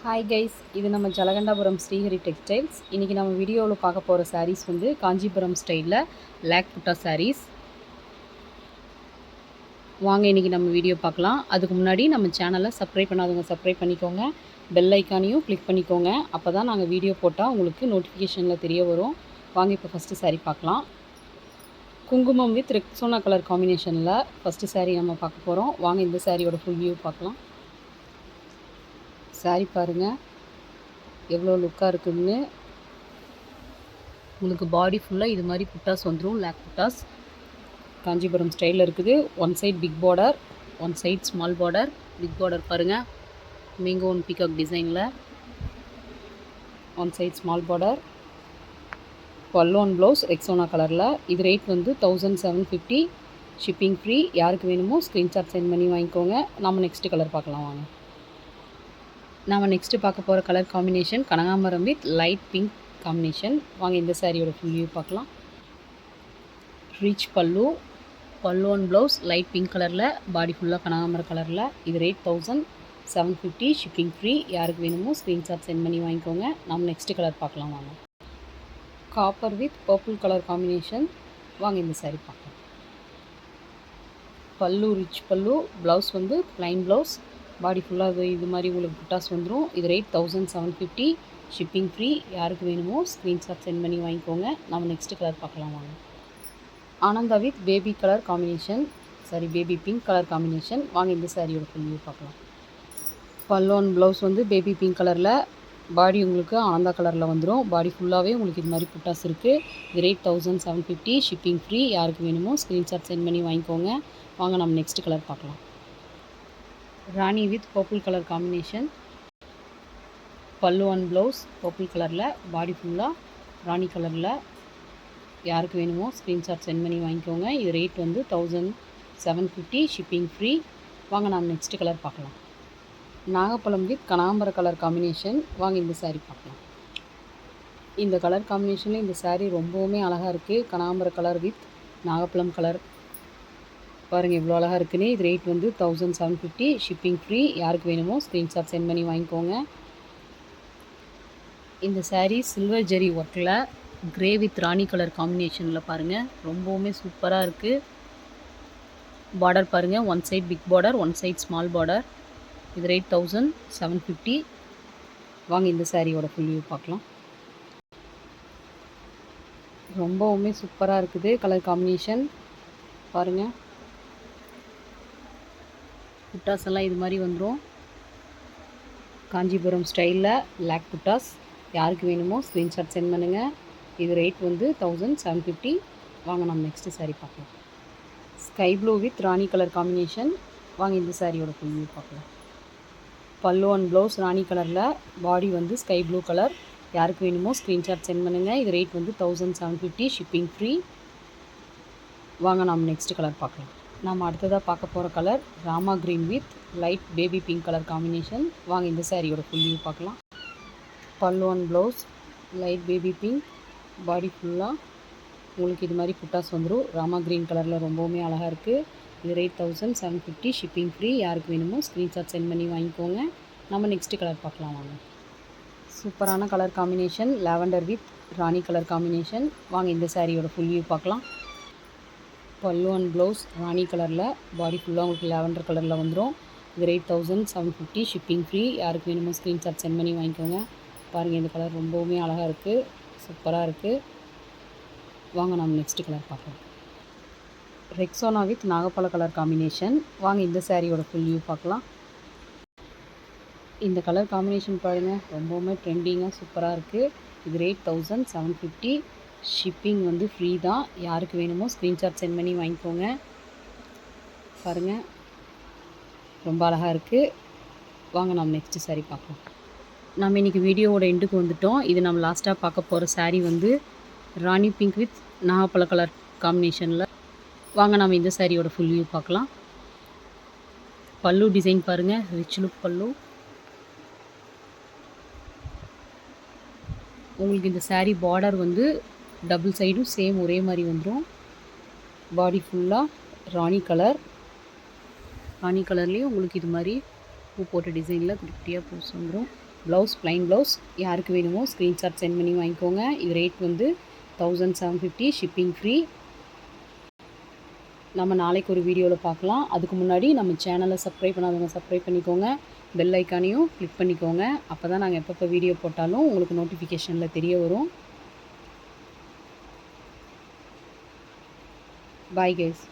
Hi guys, இது நம்ம Jalakandapuram Srihari textiles. இன்றைக்கி நம்ம வீடியோவில் பார்க்க போகிற சாரீஸ் வந்து காஞ்சிபுரம் ஸ்டைலில் லேக் புட்டா சாரீஸ். வாங்க இன்றைக்கி நம்ம வீடியோ பார்க்கலாம். அதுக்கு முன்னாடி நம்ம சேனலை சப்ஸ்கிரைப் பண்ணாதவங்க சப்ஸ்கிரைப் பண்ணிக்கோங்க, பெல் ஐக்கானையும் கிளிக் பண்ணிக்கோங்க. அப்போ தான் நாங்கள் வீடியோ போட்டால் உங்களுக்கு நோட்டிஃபிகேஷனில் தெரிய வரும். வாங்க இப்போ ஃபஸ்ட்டு சாரீ பார்க்கலாம். குங்குமம் வித் ரெக்ஸோனா கலர் காம்பினேஷனில் ஃபஸ்ட்டு சாரீ நம்ம பார்க்க போகிறோம். வாங்க இந்த சாரியோட ஃபுல் வியூ பார்க்கலாம். சாரீ பாருங்கள் எவ்வளோ லுக்காக இருக்குதுன்னு. உங்களுக்கு பாடி ஃபுல்லாக இது மாதிரி புட்டாஸ் வந்துடும். லேக் புட்டாஸ் காஞ்சிபுரம் ஸ்டைலில் இருக்குது. One side big border, one side small border. Big border பாருங்கள், மேங்கோ ஒன் பீகாக் டிசைனில். One side small border. பல்லு ஒன் ப்ளவுஸ் ரெக்ஸோனா கலரில். இது ரேட் வந்து 1750. Shipping free. யாருக்கு வேணுமோ ஸ்க்ரீன்ஷாட் சென்ட் பண்ணி வாங்கிக்கோங்க. நம்ம நெக்ஸ்ட்டு கலர் பார்க்கலாம் வாங்க. நாம் நெக்ஸ்ட்டு பார்க்க போகிற கலர் காம்பினேஷன் கனகாம்பரம் வித் லைட் பிங்க் காம்பினேஷன். வாங்க இந்த சாரியோட ஃபுல் வியூ பார்க்கலாம். ரிச் பல்லு, பல்லு ஒன் ப்ளவுஸ் லைட் பிங்க் கலரில், பாடி ஃபுல்லாக கனகாம்பரம் கலரில். இது ரேட் 1750. Shipping free. யாருக்கு வேணுமோ ஸ்க்ரீன்ஷாட் சென்ட் பண்ணி வாங்கிக்கோங்க. நம்ம நெக்ஸ்ட்டு கலர் பார்க்கலாம் வாங்க. Copper with purple colour combination. வாங்க இந்த சாரி பார்க்கலாம். பல்லு ரிச் பல்லு, ப்ளவுஸ் வந்து ப்ளைன் ப்ளவுஸ். பாடி ஃபுல்லாக இது மாதிரி உங்களுக்கு புட்டாஸ் வந்துடும். இது ரேட் 1750. Shipping free. யாருக்கு வேணுமோ ஸ்க்ரீன்ஷாட் சென்ட் பண்ணி வாங்கிக்கோங்க. நம்ம நெக்ஸ்ட்டு கலர் பார்க்கலாம் வாங்க. Ananda with baby colour combination, sorry baby pink colour combination. வாங்க இந்த சாரியோட ஃபுல் வியூ பார்க்கலாம். பல்லோன் ப்ளவுஸ் வந்து பேபி பிங்க் கலரில், பாடி உங்களுக்கு ஆனந்தா கலரில் வந்துடும். பாடி ஃபுல்லாகவே உங்களுக்கு இது மாதிரி புட்டாஸ் இருக்குது. இது ரேட் 1750. Shipping free. யாருக்கு வேணுமோ ஸ்க்ரீன்ஷாட் சென்ட் பண்ணி வாங்கிக்கோங்க. வாங்க நம்ம நெக்ஸ்ட்டு கலர் பார்க்கலாம். ராணி வித் பர்பிள் கலர் காம்பினேஷன். பல்லு ஒன் ப்ளவுஸ் பர்பிள் கலரில், பாடி ஃபுல்லாக ராணி கலரில். யாருக்கு வேணுமோ ஸ்க்ரீன்ஷாட் சென்ட் பண்ணி வாங்கிக்கோங்க. இது ரேட் வந்து 1750. Shipping free. வாங்க நாம் நெக்ஸ்ட்டு கலர் பார்க்கலாம். நாகப்பழம் வித் கனகாம்பர கலர் காம்பினேஷன். வாங்க இந்த சாரீ பார்க்கலாம். இந்த கலர் காம்பினேஷனில் இந்த சாரீ ரொம்பவுமே அழகாக இருக்குது. கனகாம்பர கலர் வித் நாகப்பழம் கலர் பாருங்கள் எவ்வளோ அழகாக இருக்குன்னு. இது ரேட் வந்து 1750. Shipping free. யாருக்கு வேணுமோ ஸ்க்ரீன்ஷாட் சென்ட் பண்ணி வாங்கிக்கோங்க. இந்த சாரீ சில்வர் ஜெரி ஒர்க்கில் கிரே வித் ராணி கலர் காம்பினேஷனில் பாருங்கள் ரொம்பவுமே சூப்பராக இருக்குது. பார்டர் பாருங்கள், one side big border, one side small border. இது ரேட் 1750. வாங்க இந்த சாரியோட ஃபுல் வியூ பார்க்கலாம். ரொம்பவுமே சூப்பராக இருக்குது கலர் காம்பினேஷன் பாருங்கள். புட்டாஸ் எல்லாம் இது மாதிரி வந்துடும். காஞ்சிபுரம் ஸ்டைலில் லேக் புட்டாஸ். யாருக்கு வேணுமோ ஸ்க்ரீன்ஷாட் சென்ட் பண்ணுங்கள். இது ரேட் வந்து 1750. வாங்க நம்ம நெக்ஸ்ட்டு சாரீ பார்க்கலாம். Sky blue with Rani colour combination. வாங்க இந்த சாரியோட ஃபுல் வியூ பார்க்கலாம். பல்லு ஒன் ப்ளவுஸ் ராணி கலரில், பாடி வந்து ஸ்கை ப்ளூ கலர். யாருக்கு வேணுமோ ஸ்க்ரீன்ஷாட் சென்ட் பண்ணுங்கள். இது ரேட் வந்து 1750. Shipping free. வாங்க நம்ம நெக்ஸ்ட்டு கலர் பார்க்கலாம். நம்ம அடுத்ததாக பார்க்க போகிற colour Rama green with light baby pink colour combination. வாங்க இந்த சாரியோட ஃபுல் வியூ பார்க்கலாம். Pallu one blouse light baby pink, body ஃபுல்லாக உங்களுக்கு இது மாதிரி புட்டாஸ் வந்துடும். ராமா க்ரீன் கலரில் ரொம்பவுமே அழகாக இருக்குது. இது ரேட் 1750. Shipping free. யாருக்கு வேணுமோ ஸ்க்ரீன்ஷாட் சென்ட் பண்ணி வாங்கிக்கோங்க. நம்ம நெக்ஸ்ட்டு கலர் பார்க்கலாம் வாங்க. சூப்பரான colour combination lavender with Rani colour combination. வாங்க இந்த சாரியோட ஃபுல் வியூ பார்க்கலாம். பல்லு அண்ட் ப்ளவுஸ் ராணி கலரில், பாடி ஃபுல்லாக உங்களுக்கு லாவெண்டர் கலரில் வந்துடும். இது ரேட் 1750. Shipping free. யாருக்கு வேணுமோ ஸ்க்ரீன்ஷாட் சென்ட் பண்ணி வாங்கிக்கோங்க. பாருங்கள் இந்த கலர் ரொம்பவுமே அழகாக இருக்குது, சூப்பராக இருக்குது. வாங்க நம்ம நெக்ஸ்ட்டு கலர் பார்க்கலாம். ரெக்ஸோனா வித் நாகப்பழ கலர் காம்பினேஷன். வாங்க இந்த சாரியோட ஃபுல் வியூ பார்க்கலாம். இந்த கலர் காம்பினேஷன் பாருங்கள் ரொம்பவுமே ட்ரெண்டிங்காக சூப்பராக இருக்குது. இது ரேட் 1750. ஷிப்பிங் வந்து ஃப்ரீ தான். யாருக்கு வேணுமோ ஸ்க்ரீன்ஷாட் சென்ட் பண்ணி வாங்கிக்கோங்க. பாருங்கள் ரொம்ப அழகாக இருக்குது. வாங்க நம்ம நெக்ஸ்ட்டு சாரீ பார்க்கலாம். நம்ம இன்றைக்கி வீடியோவோட எண்டுக்கு வந்துவிட்டோம். இது நம்ம லாஸ்ட்டாக பார்க்க போகிற சாரீ வந்து ராணி பிங்க் வித் நாகப்பழ கலர் காம்பினேஷனில். வாங்க நம்ம இந்த சாரியோட ஃபுல் வியூ பார்க்கலாம். பல்லு டிசைன் பாருங்கள், ரிச் லுக் பல்லு. உங்களுக்கு இந்த சாரீ பார்டர் வந்து டபுள் சைடும் சேம் ஒரே மாதிரி வந்துடும். பாடி ஃபுல்லாக ராணி கலர், ராணி கலர்லேயும் உங்களுக்கு இது மாதிரி பூ போட்ட டிசைனில் குட்டியாக பூஸ் வந்துடும். Blouse plain blouse. யாருக்கு வேணுமோ ஸ்க்ரீன்ஷாட் சென்ட் பண்ணி வாங்கிக்கோங்க. இது ரேட் வந்து 1750, ஷிப்பிங் ஃப்ரீ. நம்ம நாளைக்கு ஒரு வீடியோவில் பார்க்கலாம். அதுக்கு முன்னாடி நம்ம சேனலை சப்ஸ்கிரைப் பண்ணாதவங்க சப்ஸ்கிரைப் பண்ணிக்கோங்க. பெல் ஐக்கானையும் கிளிக் பண்ணிக்கோங்க. அப்போ தான் நாங்கள் எப்பப்போ வீடியோ போட்டாலும் உங்களுக்கு நோட்டிஃபிகேஷனில் தெரிய வரும். Bye guys.